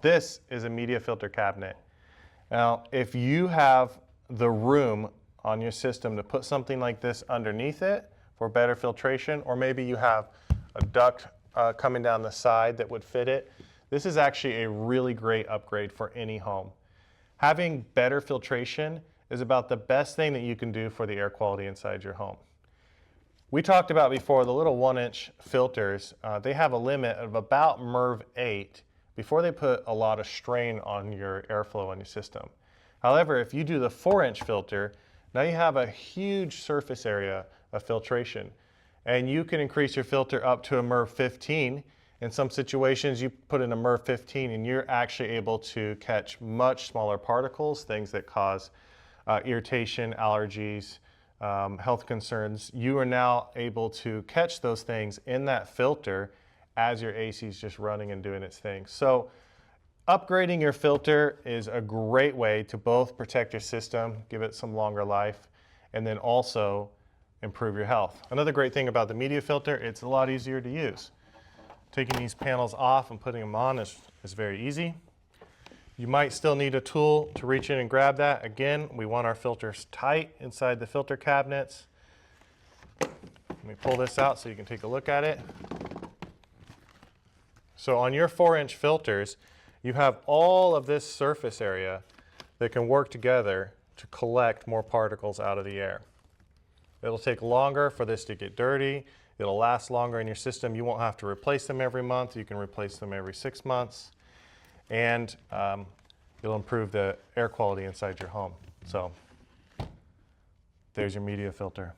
This is a media filter cabinet. Now, if you have the room on your system to put something like this underneath it for better filtration, or maybe you have a duct coming down the side that would fit it, this is actually a really great upgrade for any home. Having better filtration is about the best thing that you can do for the air quality inside your home. We talked about before the little 1-inch filters, they have a limit of about MERV 8 before they put a lot of strain on your airflow on your system. However, if you do the 4-inch filter, now you have a huge surface area of filtration, and you can increase your filter up to a MERV 15. In some situations, you put in a MERV 15 and you're actually able to catch much smaller particles, things that cause irritation, allergies, health concerns. You are now able to catch those things in that filter as your AC is just running and doing its thing. So upgrading your filter is a great way to both protect your system, give it some longer life, and then also improve your health. Another great thing about the media filter, it's a lot easier to use. Taking these panels off and putting them on is very easy. You might still need a tool to reach in and grab that. Again, we want our filters tight inside the filter cabinets. Let me pull this out so you can take a look at it. So on your 4-inch filters, you have all of this surface area that can work together to collect more particles out of the air. It'll take longer for this to get dirty. It'll last longer in your system. You won't have to replace them every month. You can replace them every 6 months. And it'll improve the air quality inside your home. So there's your media filter.